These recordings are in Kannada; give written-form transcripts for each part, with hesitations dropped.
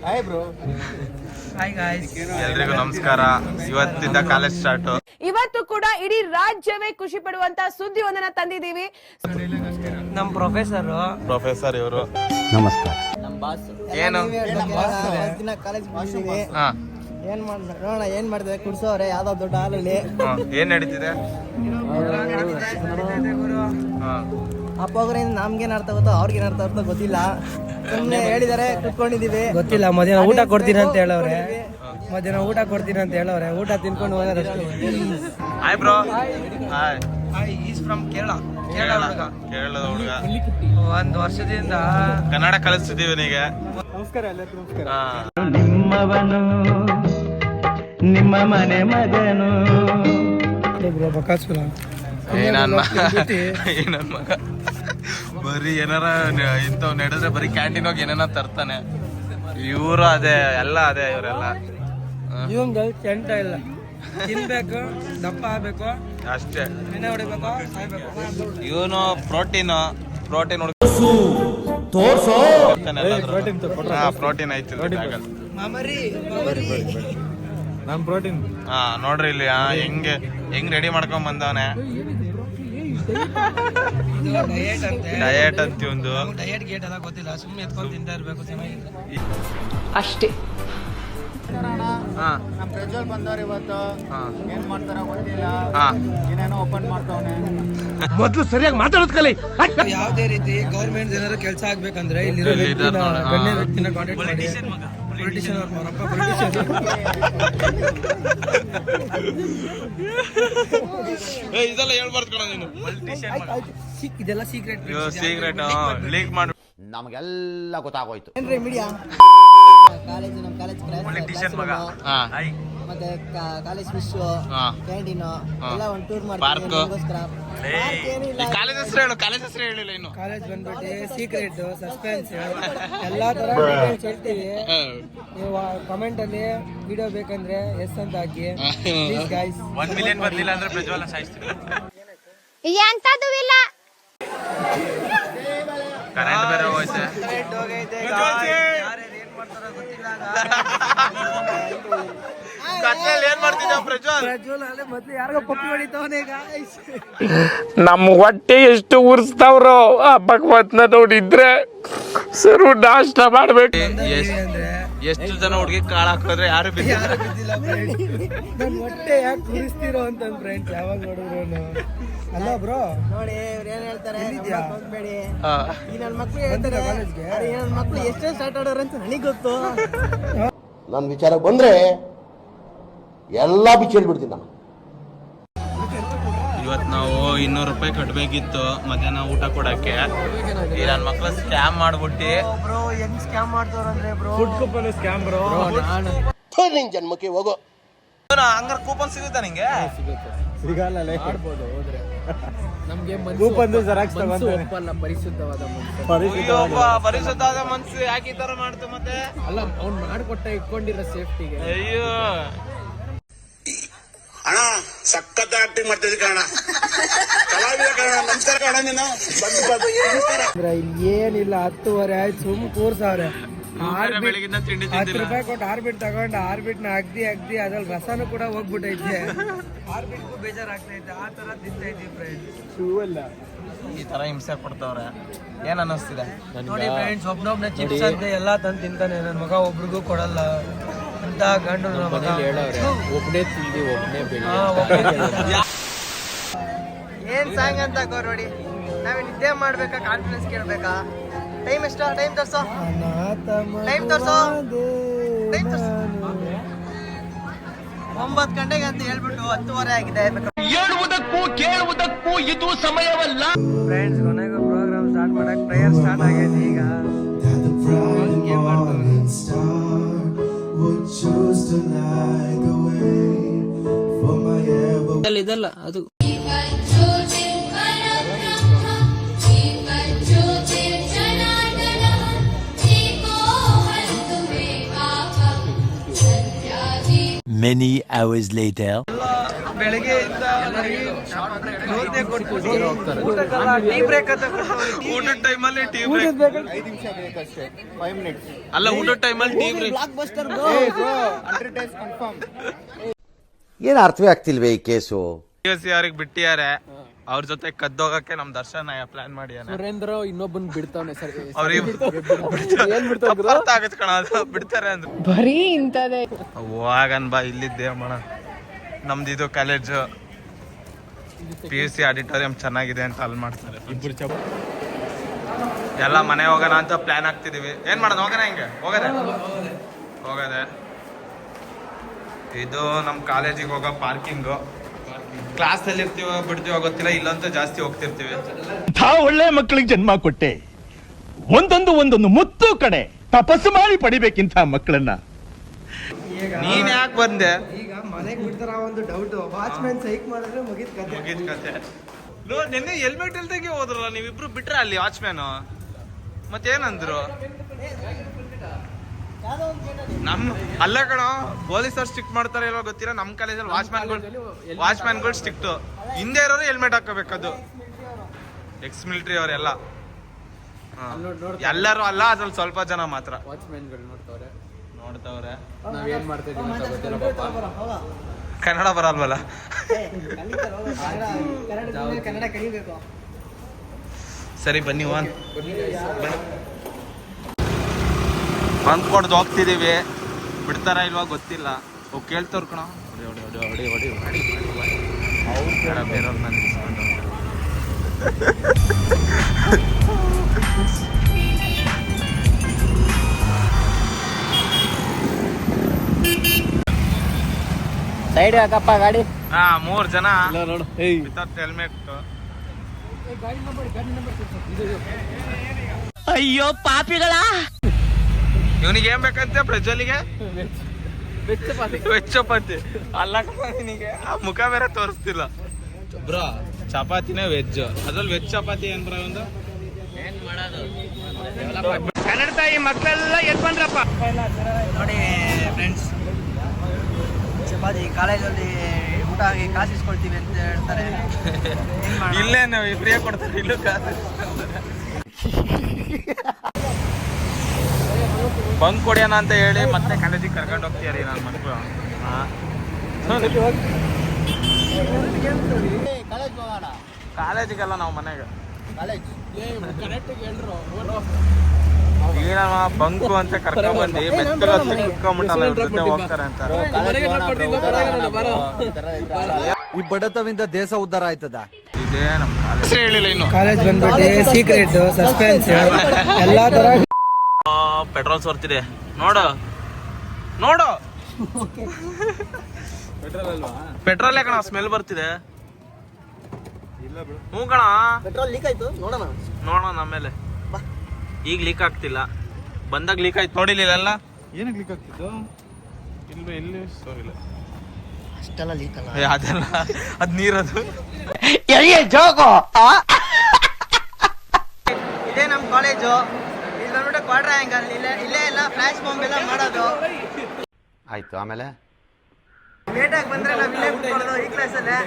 Hi bro. ಹಾಯ್ ಗಾಯ್ಸ್, ಎಲ್ರಿಗೂ ನಮಸ್ಕಾರ. ಇವತ್ತಿಂದ ಕಾಲೇಜ್ ಸ್ಟಾರ್ಟ್. ಇವತ್ತು ಕೂಡ ಇಡೀ ರಾಜ್ಯವೇ ಖುಷಿ ಪಡುವಂತ ಸುದ್ದಿ ಒಂದನ್ನ ತಂದಿದ್ದೀವಿ. ನಮ್ ಪ್ರೊಫೆಸರ್ ಇವರು. ನಮಸ್ಕಾರ. ನಮ್ಮ ಬಾಸ್ ಏನು ದಿನ ಕಾಲೇಜ್ ಬಂದಿದ್ದೀವಿ. ಹಾ, ಏನ್ ಮಾಡ್ತಾರೆ ಕುಡ್ಸೋರೆ ಯಾವ್ದೋ ದೊಡ್ಡ ಹಾಲಲ್ಲಿ. ಏನ್ ನಡೀತಿದೆ? ಅಪ್ಪ ಅವ್ರಿಂದ ನಮ್ಗೇನ್ ಅರ್ಥ ಗೊತ್ತೋ ಅವ್ರಿಗೇನ್ ಅರ್ಥ ಗೊತ್ತೋ ಗೊತ್ತಿಲ್ಲ. ಸುಮ್ಮನೆ ಹೇಳಿದಾರೆ ಕುತ್ಕೊಂಡಿದೀವಿ. ಗೊತ್ತಿಲ್ಲ. ಮಧ್ಯಾಹ್ನ ಊಟ ಕೊಡ್ತೀನಿ ಅಂತ ಹೇಳವ್ರೆ. ಊಟ ತಿನ್ಕೊಂಡು ಹೋಗೋದಷ್ಟೇ. Hi bro. Hi. Is from ಕೇರಳದ ಹುಡುಗ. ಒಂದ್ ವರ್ಷದಿಂದ ಕನ್ನಡ ಕಲಿಸ್ತಿದೀವಿ ಇವನಿಗೆ. ನಮಸ್ಕಾರ ಎಲ್ಲರಿಗೂ. ನಮಸ್ಕಾರ. ನಿಮ್ಮವನು ನಿಮ್ಮ ಮನೆ ಮಗನು ಬಕಾಸುರ ನನ್ ಮಗ ಬರೀ ಏನಾರ ಇಂಥವ್ ನಡೆದ್ರೆ ಬರೀ ಕ್ಯಾಂಟೀನ್ ಹೋಗಿ ಏನೇನ ತರ್ತಾನೆ. ಇವರು ಅದೇ ಎಲ್ಲ ಅದೇ ಇವರೆಲ್ಲ. ಇವಂಗ ಕೆಂಟ ಇಲ್ಲ. ತಿನ್ಬೇಕು, ದಪ್ಪ ಆಗ್ಬೇಕು ಅಷ್ಟೇ. ಎಣ್ಣೆ ಹೊಡಿಬೇಕು, ಸಾಯ್ಬೇಕು. ಇವನು ಪ್ರೋಟೀನ್ ಪ್ರೋಟೀನ್ ಐತಿ. ನಮ್ ಪ್ರೋಟೀನ್. ಹಾ ನೋಡ್ರಿ ಇಲ್ಲಿ ಹೆಂಗ್ ರೆಡಿ ಮಾಡ್ಕೊಂಡ್ ಬಂದವನೆ. ಡಯಟ್ ಅಂತ ಒಂದು ಡಯಟ್ ಗೇಟ್ ಎಲ್ಲ ಗೊತ್ತಿಲ್ಲ, ಸುಮ್ಮನೆ ಎತ್ಕೊಂಡು ತಿಂತಾ ಇರ್ಬೇಕು. ಅಷ್ಟೇ. ನಮ್ ಪ್ರಜ್ವಲ್ ಬಂದವ್ರು ಇವತ್ತು ಏನ್ ಮಾಡ್ತಾರ ಗೊತ್ತಿಲ್ಲ. ಹಾ, ಏನೇನೋ ಓಪನ್ ಮಾಡ್ತಾವನೆ. ಮೊದ್ಲು ಸರಿಯಾಗಿ ಮಾತಾಡೋದ್ ಕಲಿ. ಯಾವುದೇ ರೀತಿ ಗೌರ್ಮೆಂಟ್ ಏನಾದ್ರು ಕೆಲಸ ಆಗ್ಬೇಕಂದ್ರೆ ಇಲ್ಲಿರೋ ಗಣ್ಯ ವ್ಯಕ್ತಿನ ಕಾಂಟ್ಯಾಕ್ಟ್ ಮಾಡಿ. ಪೊಲಿಟಿಷಿಯನ್ ಅವರಪ್ಪ ಇದೆಲ್ಲ ಹೇಳ್ಬಾರ್ದು ಕಣ ನೀನು. ಇದೆಲ್ಲ ಸೀಕ್ರೆಟ್ ಲೀಕ್ ಮಾಡಿ ನಮಗೆಲ್ಲ ಗೊತ್ತಾಗೋಯ್ತು. ಏನ್ರಿ ಮೀಡಿಯಾ ಕಾಲೇಜ್, ನಮ್ ಕಾಲೇಜ್ ಪೊಲಿಟಿಷಿಯನ್ ಮಗ. ಮತ್ತೆ ಕಾಲೇಜ್ ಫಿಶ್ ಕ್ಯಾಂಟೀನ್ ಎಲ್ಲ ಒಂದು ಟೂರ್ ಪಾರ್ಕ್. ಮಾಡ್ತೀವಿ. ಕಾಲೇಜ್ ಹೆಸರು ಹೇಳಿಲ್ಲ ಇನ್ನು. ಕಾಲೇಜ್ ಬಂದ್ಬಿಟ್ಟು ಸೀಕ್ರೆಟ್, ಸಸ್ಪೆನ್ಸ್ ಎಲ್ಲಾ ತರ ಡೀಟೇಲ್ಸ್ ಹೇಳ್ತೀವಿ. ನೀವು ಕಮೆಂಟ್ ಅಲ್ಲಿ ವಿಡಿಯೋ ಬೇಕಂದ್ರೆ ಎಸ್ ಅಂತ ಹಾಕಿ ಪ್ಲೀಸ್ ಗೈಸ್. 1 ಮಿಲಿಯನ್ ಬರ್ಲಿಲ್ಲ ಅಂದ್ರೆ ಪ್ರಜ್ವಲ ಸಾಯಿಸ್ತೀವಿ. ಎಂತದೂ ಇಲ್ಲ. ಕರೆಂಟ್ ಬೇರೆ ಹೋಯ್ತೆ. ಕತ್ಲಲ್ಲಿ ಏನ್ ಮಾಡ್ತಿದ್ದ ಪ್ರಜ್ವಲ್? ಮೊದ್ಲು ಯಾರಿಗೋ ಪಪ್ಪಿ ಹೊಡಿತಾವನೆ ಗಾಯ್ಸ್. ನಮ್ಮ ಹೊಟ್ಟೆ ಎಷ್ಟು ಉರ್ಸ್ತಾವ್ರೋ ಆ ಭಗವತ್ನ ನೋಡಿದ್ರೆ ಸರು ನಾಷ್ಟ ಮಾಡ್ಬೇಕು. ಎಷ್ಟು ಜನ ಹುಡುಗಿ ಕಾಳ ಹಾಕಿದ್ರೆ ಯಾರು ಬಿದ್ದಿಲ್ಲ. ನನ್ ಹೊಟ್ಟೆ ಯಾಕೆ ಉರಿಸ್ತಿರೋ ಅಂತ ಫ್ರೆಂಡ್ಸ್ ಯಾವಾಗ ನೋಡಿದ್ರು. ಅಲ್ಲ ಬ್ರೋ ನೋಡಿ ಇವ್ರು ಏನ್ ಹೇಳ್ತಾರೆ ಹೋಗ್ಬೇಡಿ. ಈ ನನ್ನ ಮಕ್ಳು ಹೇಳ್ತಾರೆ ನನ್ನ ಮಕ್ಳು ಎಷ್ಟೇ ಸ್ಟಾರ್ಟ್ ಆಡೋರು ಅಂತ ನನಗೆ ಗೊತ್ತು. ನನ್ನ ವಿಚಾರಕ್ಕೆ ಬಂದ್ರೆ ಎಲ್ಲಾ ಬಿಚ್ಚಿಡ್ಬಿಡ್ತೀನಿ ನಾನು. ಇವತ್ತು ನಾವು 200 ರೂಪಾಯಿ ಕಟ್ಬೇಕಿತ್ತು ಮಧ್ಯಾಹ್ನ ಊಟ ಕೊಡಕ್ಕೆ. ಈ ನನ್ನ ಮಕ್ಳು ಸ್ಕ್ಯಾಮ್ ಮಾಡ್ಬಿಟ್ಟು ಬ್ರೋ ಹೆಂಗ್ ಸ್ಕ್ಯಾಮ್ ಮಾಡ್ತಾರ ಅಂದ್ರೆ bro food coupon scam bro. ನಿನ್ ಜನ್ಮಕ್ಕೆ ಹೋಗೋ. ಹಂಗಾರೆ ಕೂಪನ್ ಸಿಗುತ್ತಾ ನಿಂಗೆ? ಸಿಗಲ್ಲ. ಆಡ್ಬೋದು ಹೋದ್ರೆ. ನಮ್ಗೆ ಕೂಪನ್ ಜೆರಾಕ್ಸ್ ತಗೊಂಡು ಪರಿಶುದ್ಧವಾದ ಮನ್ಸು ಯಾಕೆ ಈ ತರ ಮಾಡ್ತು ಮತ್ತೆ? ಅಲ್ಲ ಅವ್ನು ಮಾಡಿಕೊಟ್ಟ ಇಟ್ಕೊಂಡಿರೋ ಸೇಫ್ಟಿಗೆ. ಅಯ್ಯೋ ಅಣ್ಣ ಸಖತ್ ಆಕ್ಟಿಂಗ್ ಮಾಡ್ತಿದ್ದೆ ಕಣ. ಕಲಾವಿದ ಕಣ. ನಮಸ್ಕಾರ ಕಣ. ನೀನು ಇಲ್ಲಿ ಏನಿಲ್ಲ 10:30 ಆಯ್ತು. ಸುಮ್ ಕೂರ್ಸವ್ರೆ. ಬೆಳಗಿಂದ ತಿಂಡಿ 10 ರೂಪಾಯಿ ಕೊಟ್ಟು ಆರ್ಬಿಟ್ ತಗೊಂಡು ಆರ್ಬಿಟ್ನ ಅಗ್ದಿ ಅದ್ರಲ್ಲಿ ರಸನೂ ಕೂಡ ಹೋಗ್ಬಿಟ್ಟೈತೆ. ಆರ್ಬಿಟ್ಗೂ ಬೇಜಾರಾಗ್ತೈತೆ. ಆ ತರ ತಿಂತಾ ಇದ್ದೀವಿ ಫ್ರೆಂಡ್ಸ್. ಈ ತರ ಹಿಂಸೆ ಕೊಡ್ತವ್ರೆ. ಏನ್ ಅನ್ನಿಸ್ತಿದೆ ನೋಡಿ ಫ್ರೆಂಡ್ಸ್, ಒಬ್ನೊಬ್ನ ಚಿಪ್ಸ್ ಅಂತ ಎಲ್ಲಾ ತಂದು ತಿಂತಾನೆ. ನನ್ನ ಮಗ ಒಬ್ರಿಗೂ ಕೊಡಲ್ಲ ಅಂತ ಗಂಡು. ಒಬ್ಬನೇ ತಿಂದಿ ಒಬ್ಬನೇ ಬೆಳಿ. ಏನ್ ಸಾಂಗ್ ಅಂತ ನೋಡಿ. ನಾವೇ ನಿದ್ದೆ ಮಾಡ್ಬೇಕಾ ಕಾನ್ಫಿಡೆನ್ಸ್ ಕೇಳ್ಬೇಕಾ? ಟೈಮ್ ಎಷ್ಟು? ಟೈಮ್ ತೋರ್ಸೋ. ಟೈಮ್ ತೋರ್ಸೋ. 9 ಗಂಟೆಗೆ ಅಂತ ಹೇಳ್ಬಿಟ್ಟು 10:30 ಆಗಿದೆ. ಹೇಳುವುದಕ್ಕೂ ಕೇಳುವುದಕ್ಕೂ ಇದು ಸಮಯವಲ್ಲ. ಫ್ರೆಂಡ್ಸ್, ಕೊನೆಗೂ ಪ್ರೋಗ್ರಾಮ್ ಸ್ಟಾರ್ಟ್ ಮಾಡಕ್ ಪ್ರೇಯರ್ ಸ್ಟಾರ್ಟ್ ಆಗೈತೆ ಈಗ. ಇದಲ್ಲ ಅದು Many hours later. ಬೆಳಗ್ಗೆಯಿಂದ ಟೀ ಬ್ರೇಕ್ ಅಂತ ಊಟದ ಟೈಮಲ್ಲಿ ಟೀ ಬ್ರೇಕ್. ಅಲ್ಲ, ಊಟದ ಟೈಮಲ್ಲಿ ಟೀ ಬ್ರೇಕ್. ಏನು ಅರ್ಥವೇ ಆಗ್ತಿಲ್ವೇ ಈ ಕೇಸು? ಅವ್ರಿಗೆ ಬಿಟ್ಟಿದ್ದಾರೆ, ಅವ್ರ ಜೊತೆ ಕದ್ದೋಗಕ್ಕೆ ನಮ್ ದರ್ಶನ ಪ್ಲಾನ್ ಮಾಡಿಯಾನೆ. ಸುರೇಂದ್ರ ಇನ್ನೊಬ್ಬನ್ ಬಿಡ್ತಾವನೆ ಸರ್. ಅವ್ರಿಗೆ ಆಗತ್ ಕಣ, ಅದು ಬಿಡ್ತಾರೆ ಅಂದ್ರೆ ಬರೀ ಇಂತದೇ. ಹೋಗನ್ ಬಾ, ಇಲ್ಲಿದ್ದೆ ಅಮ್ಮಣ. ನಮ್ದು ಇದು ಕಾಲೇಜು PUC ಆಡಿಟೋರಿಯಂ ಚೆನ್ನಾಗಿದೆ ಅಂತ ಅಲ್ಲಿ ಮಾಡ್ತಾರೆ. ಎಲ್ಲ ಮನೆ ಹೋಗೋಣ ಅಂತ ಪ್ಲಾನ್ ಆಗ್ತಿದೀವಿ. ಏನ್ ಮಾಡೋಣ, ಹೋಗೋಣ ಹೆಂಗೆ? ಹೋಗದೆ ಇದು ನಮ್ ಕಾಲೇಜಿಗೆ ಹೋಗೋ ಪಾರ್ಕಿಂಗು. ಕ್ಲಾಸ್ ಅಲ್ಲಿ ಇರ್ತೀವೋ ಬಿಡ್ತೀವೋ ಗೊತ್ತಿಲ್ಲ, ಇಲ್ಲಂತೂ ಜಾಸ್ತಿ ಹೋಗ್ತಿರ್ತೀವಿ. ಒಳ್ಳೆ ಮಕ್ಕಳಿಗೆ ಜನ್ಮ ಕೊಟ್ಟೆ, ಒಂದೊಂದು ಮುತ್ತು ಕಡೆ ತಪಸ್ಸು ಮಾಡಿ ಪಡಿಬೇಕಿಂತ ಮಕ್ಕಳನ್ನ. ನೀನ್ ಯಾಕೆ ಬಂದೆ? ಈಗ ಮನೆಗೆ ಬಿಡ್ತಾರ ಒಂದು ಡೌಟ್. ವಾಚ್ಮ್ಯಾನ್ ಸೈಕ್ ಮಾಡಿದ್ರೆ ಮುಗಿದ ಕತೆ. ನಿನ್ನೆ ಹೆಲ್ಮೆಟ್ ಇಲ್ದಂಗೆ ಹೋದ್ರಲ್ಲ ನೀವಿಬ್ರು, ಬಿಟ್ರ ಅಲ್ಲಿ ವಾಚ್ಮ್ಯಾನ್ ಮತ್ತೇನಂದ್ರು? ಅಲ್ಲ ಕಣೋ, ಪೊಲೀಸರು ಸ್ಟ್ರಿಕ್ಟ್ ಮಾಡ್ತಾರೆ ಇಲ್ವಾ ಗೊತ್ತಿಲ್ಲ. ನಮ್ ಕಾಲೇಜಲ್ಲಿ ವಾಚ್ಮ್ಯಾನ್ಗಳು ಸ್ಟ್ರಿಕ್ಟ್. ಹಿಂದೆ ಇರೋರು ಹೆಲ್ಮೆಟ್ ಹಾಕೋಬೇಕದು. ಎಕ್ಸ್ ಮಿಲಿಟರಿ ಅವರೆಲ್ಲ ಎಲ್ಲರೂ ಅಲ್ಲ, ಅದ್ರಲ್ಲಿ ಸ್ವಲ್ಪ ಜನ ಮಾತ್ರ. ವಾಚ್ಮ್ಯಾನ್ಗಳು ನೋಡ್ತಾವ್ರೆ. ನಾವ್ ಏನ್ ಮಾಡ್ತಾ ಇದೀವಿ ಅಂತ ಗೊತ್ತಿಲ್ಲ ಪಾಪ. ಕನ್ನಡ ಬರಲ್ವಲ್ಲ. ಕನ್ನಡ ಕಲಿಬೇಕು. ಸರಿ ಬನ್ನಿ, ಬಂದ್ ಕೊಡ್ದು ಹೋಗ್ತಿದೀವಿ. ಬಿಡ್ತಾರ ಇಲ್ವಾ ಗೊತ್ತಿಲ್ಲ. ಕೇಳ್ತವ್ರ ಕಣ. ಬೇರೆಯವ್ರನ್ನ ನಿಲ್ಸ್ಕೊಂಡು ಸೈಡ್ ಹಾಕಪ್ಪ ಗಾಡಿ. 3 ಜನ ನೋಡು. Without helmet. ಅಯ್ಯೋ ಪಾಪಿಗಳ. ಇವನಿಗೆ ಏನ್ ಬೇಕಂತೆ ಪ್ರಜ್ವಲಿಗೆ? ವೆಜ್ ಚಪಾತಿ. ಅಲ್ಲ ನಿನಗೆ ಆ ಮುಖ ಬೇರೆ ತೋರಿಸ್ತಿಲ್ಲ ಬ್ರೋ. ಚಪಾತಿನೇ ವೆಜ್, ಅದ್ರಲ್ಲಿ ವೆಜ್ ಚಪಾತಿ ಏನ್ ಬ್ರೋ ಒಂದು? ಕನ್ನಡ ತಾಯಿ ಮಕ್ಕಳೆಲ್ಲ ಎದ್ ಬಂದ್ರಪ್ಪ. ನೋಡಿ ಫ್ರೆಂಡ್ಸ್, ಚಪಾತಿ ಕಾಲೇಜಲ್ಲಿ ಊಟ ಆಗಿ ಕಾಸು ಇಸ್ಕೊಳ್ತೀವಿ ಅಂತ ಹೇಳ್ತಾರೆ. ಇಲ್ಲೇ ನಾವು ಫ್ರೀಯಾಗಿ ಕೊಡ್ತಾರೆ, ಇಲ್ಲೂ ಕಾಸು. ಬಂಕ್ ಕೊಡ್ಯೋಣ ಅಂತ ಹೇಳಿ ಮತ್ತೆ ಕಾಲೇಜಿಗೆ ಕರ್ಕೊಂಡು ಹೋಗ್ತೀರಿ ನನ್ನ ಮಕ್ಕಳು. ಕಾಲೇಜಿಗೆಲ್ಲ ನಾವು ಮನೆಗೆ ಏನಮ್ಮ ಬಂಕು ಅಂತ ಕರ್ಕೊಂಡ್ ಬಂದು ಮೆತ್ತಗೆ ಹೋಗ್ತಾರೆ ಅಂತ. ಈ ಬಡತವಿಂದ ದೇಶ ಉದ್ಧಾರ ಆಯ್ತದ. ಇದೇ ನಮ್ಮ ಕಾಲೇಜ್ ಹೇಳಿಲ್ಲ ಇನ್ನು. ಕಾಲೇಜ್ ಬಂದ್ಬಿಟ್ಟು ಸೀಕ್ರೆಟ್, ಸಸ್ಪೆನ್ಸ್ ಎಲ್ಲಾ ತರ. ಪೆಟ್ರೋಲ್ ಸೋರ್ತಿದೆ ನೋಡು ನೋಡು. ಪೆಟ್ರೋಲ್ ಕಣ, ಸ್ಮೆಲ್ ಬರ್ತಿದೆ. ಹ್ಞೂ ಕಣ, ಪೆಟ್ರೋಲ್ ಲೀಕ್ ಆಯ್ತು. ನೋಡೋಣ ಆಮೇಲೆ. ಈಗ ಲೀಕ್ ಆಗ್ತಿಲ್ಲ, ಬಂದಾಗ ಲೀಕ್ ಆಯ್ತು. ನೋಡಿಲ್ಲ ಏನಕ್ಕೆ ಲೀಕ್ ಆಗ್ತಿತ್ತು? ಇಲ್ಲಿ ಸೋರಿಲ್ಲ ಅಷ್ಟೆಲ್ಲ ಲೀಕ್ ಅಲ್ಲ. ಅದೆಲ್ಲ ಅದ್ ನೀರದು. ಇದೇ ನಮ್ಮ ಕಾಲೇಜು. ಇಲ್ಲಿ ಬಂದ್ಬಿಟ್ಟು ಕ್ವಾರ್ಟರ್ ಆ್ಯಂಗಲ್. ಇಲ್ಲೇ ಎಲ್ಲ ಫ್ಲಾಶ್ ಬಾಂಬ್ ಎಲ್ಲ ಮಾಡೋದು. ಆಯ್ತು, ಆಮೇಲೆ ಲೇಟಾಗಿ ಬಂದ್ರೆ ನಾವು ಇಲ್ಲೇ ಕೂತ್ಕೊಳ್ಳೋದು ಈ ಕ್ಲಾಸಲ್ಲೇ.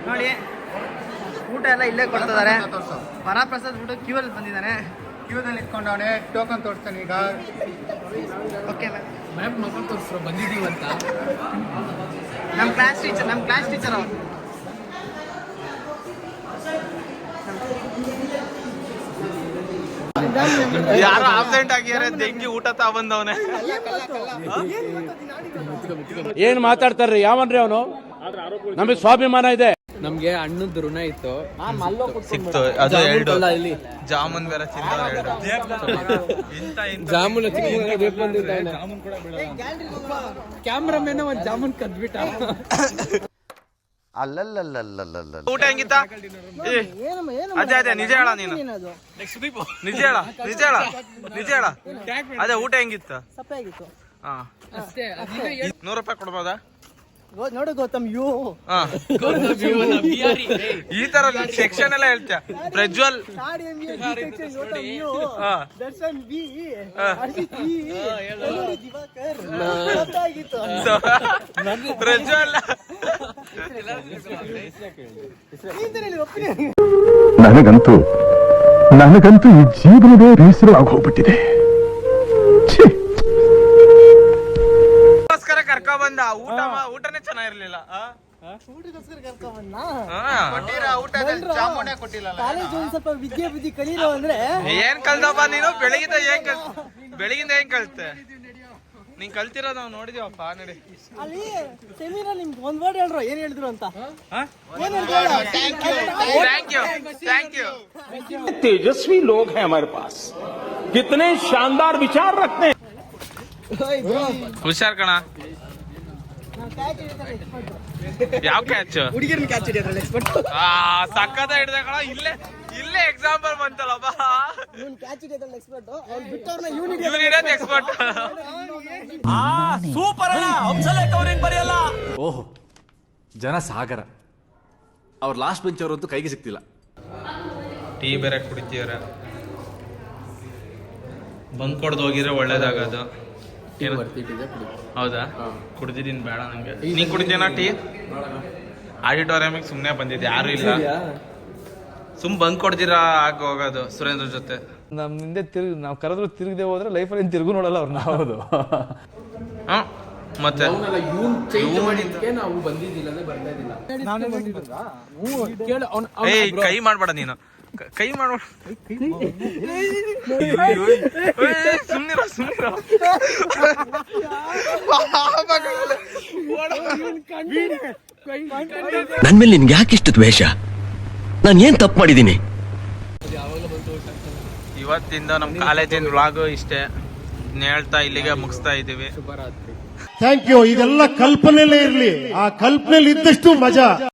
ನೋಡಿ ಊಟ ಎಲ್ಲ ಇಲ್ಲೇ ಕೊಡ್ತಿದ್ದಾರೆ. ವರಪ್ರಸಾದ್ ಬಿಟ್ಟು ಕ್ಯೂ ಅಲ್ಲಿ ಬಂದಿದ್ದಾನೆ. ಕ್ಯೂದಲ್ಲಿ ಇಟ್ಕೊಂಡವನೆ. ಟೋಕನ್ ತೋರಿಸ್ತಾನೆ ಈಗ. ಓಕೆ ಮ್ಯಾಮ್ ಮಕ್ಕಳು ತೋರಿಸ್ರು ಬಂದಿದ್ದೀವಂತ. ನಮ್ಮ ಕ್ಲಾಸ್ ಟೀಚರ್ ಅವ್ರು. ಯಾರೋ ಆಬ್ಸೆಂಟ್ ಆಗಿದ್ದಾರೆ, ತೆಂಗಿ ಊಟ ತಾ ಬಂದವನೆ. ಏನ್ ಮಾತಾಡ್ತಾರ್ರಿ? ಯಾವನ್ರಿ ಅವನು? ನಮಗೆ ಸ್ವಾಭಿಮಾನ ಇದೆ. ನಮ್ಗೆ ಹಣ್ಣದ ಋಣ ಇತ್ತು, ಸಿಕ್ತು. ಅದು 2 ಜಾಮೂನ್ ಬೇರೆ ತಿಂದವ್ರು. ಜಾಮೂನ್ ಕ್ಯಾಮ್ರಾಮೇನ ಒಂದ್ ಜಾಮೂನ್ ಕದ್ಬಿಟ್ಟ. ಅಲ್ಲಲ್ಲಲ್ಲಲ್ಲಲ್ಲ ಊಟ ಹೆಂಗಿತ್ತ? ಅದೇ ನಿಜ ಹೇಳ ನೀನು. ನಿಜ ಹೇಳ. ಅದೇ ಊಟ ಹೆಂಗಿತ್ತ? ಸಪ್ಪೆ ಆಗಿತ್ತು. ಹಾ, 100 ರೂಪಾಯಿ ಕೊಡ್ಬೋದಾ? ನೋಡು ಗೌತಮ್ ಯು ಹಾ. ಈ ತರ ಸೆಕ್ಷನ್ ಎಲ್ಲ ಹೇಳ್ತೀಯ. ಪ್ರಜ್ವಲ್ ಹಾ. ದರ್ಶನ್ ಬಿ ದಿವಾಕರ್ ಪ್ರಜ್ವಲ್ ನನಗಂತೂ ಈ ಜೀವನವೇ ಬೇಸರ ಆಗೋಗ್ಬಿಟ್ಟಿದೆ. ಕರ್ಕ ಬಂದ ಊಟನೇ ಚೆನ್ನಾಗಿರ್ಲಿಲ್ಲ. ಊಟಕ್ಕೋಸ್ಕರ ಕರ್ಕೊಂಡ್ ಜಾಮೂನೇ ಕೊಟ್ಟಿಲ್ಲ. ಕಾಲೇಜ್ ಒಂದ್ ಸ್ವಲ್ಪ ವಿದ್ಯೆ ಬುದ್ಧಿ ಕಲೀರೋ ಅಂದ್ರೆ ಏನ್ ಕಲ್ದಪ್ಪ ನೀನು? ಬೆಳಗಿಂದ ಏನ್ ಕಲ್ತೆ? ನೀನ್ ಕಲ್ತಿರೋದು ನಾವು ನೋಡಿದೀವಪ್ಪ. ನಡಿ ಅಲ್ಲಿ ಸೆಮಿನಾರ್ ನಿಮ್ಗೆ ಒಂದ್ ವರ್ಡ್ ಹೇಳ್ರು ಏನ್ ಹೇಳಿದ್ರು ಅಂತ. Thank you. तेजस्वी लोग हैं हमारे पास, कितने शानदार विचार रखते हैं. ಹುಷಾರ್ ಕಣ. ಯಾವ ಕ್ಯಾಚ್? ಹುಡುಗಿರ್ನ ಕ್ಯಾಚ್ ಹಿಡಿಯೋದ್ರಲ್ಲಿ ಎಕ್ಸ್ಪರ್ಟ್. ಸಕ್ಕತ್ತ ಹಿಡ್ದೆ ಕಣ. ಇಲ್ಲೇ ಎಕ್ಸಾಂಪಲ್ ಬಂತಲ್ಲಪ್ಪ. ಇವ್ನು ಕ್ಯಾಚ್ ಹಿಡಿಯೋದ್ರಲ್ಲಿ ಎಕ್ಸ್ಪರ್ಟ್. ಅವ್ರು ಬಿಟ್ಟವ್ರನ್ನ ಇವ್ನು ಇವ್ನು ಇರೋದು ಎಕ್ಸ್ಪರ್ಟ್. ಸೂಪರ್ ಹಂಸಲೇಖ ಬರೆಯಲ್ಲ. ಓಹೋ, ಜನ ಸಾಗರ. ಅವ್ರ ಲಾಸ್ಟ್ ಬೆಂಚ್ ಅವರಂತೂ ಕೈಗೆ ಸಿಕ್ತಿಲ್ಲ. ಟೀ ಬೇರೆ ಕುಡಿತೀವ್ರ. ಬಂದ್ ಕೊಡ್ದು ಹೋಗಿದ್ರೆ ಒಳ್ಳೇದಾಗದು. ಹೌದಾ? ಕುಡ್ದಿದ್ದೀನಿ, ಬೇಡ ನಂಗೆ. ನೀನ್ ಕುಡಿತೀನ ಟೀ? ಆಡಿಟೋರಿಯಮಿಗೆ ಸುಮ್ನೆ ಬಂದಿದ್ದೆ, ಯಾರು ಇಲ್ಲ. ಬಂದ್ ಕೊಡ್ದಿರಾ ಆಗ ಹೋಗೋದು ಸುರೇಂದ್ರ ಜೊತೆ. ನಮ್ ಹಿಂದೆ ನಾವು ಕರೆದ್ರು ತಿರುಗದೆ ಹೋದ್ರೆ ಲೈಫಲ್ಲಿ ಏನು ತಿರುಗು ನೋಡಲ್ಲ ಅವ್ರನ್ನ. ಹೌದು. ಮತ್ತೆ ನಾವು ಬಂದಿದ್ದಿಲ್ಲ ಅಂದ್ರೆ ಬರ್ತಾ ಏಯ್, ಕೈ ಮಾಡ್ಬೇಡ ನೀನು. ಕೈ ಮಾಡ್ಬೇಡ. ಸುಮ್ನಿರ. ನನ್ ಮೇಲೆ ನಿನ್ಗೆ ಯಾಕೆ ಇಷ್ಟು ದ್ವೇಷ? ನಾನು ಏನ್ ತಪ್ಪು ಮಾಡಿದ್ದೀನಿ? ಇವತ್ತಿಂದ ನಮ್ ಕಾಲೇಜಿನ ವ್ಲಾಗ್ ಇಷ್ಟೇ ಹೇಳ್ತಾ ಇಲ್ಲಿಗೆ ಮುಗಿಸ್ತಾ ಇದೀವಿ. Thank you. ಇದೆಲ್ಲ ಕಲ್ಪನೆಯಲ್ಲೇ ಇರ್ಲಿ, ಆ ಕಲ್ಪನೆಯಲ್ಲಿ ಇದ್ದಷ್ಟು ಮಜಾ.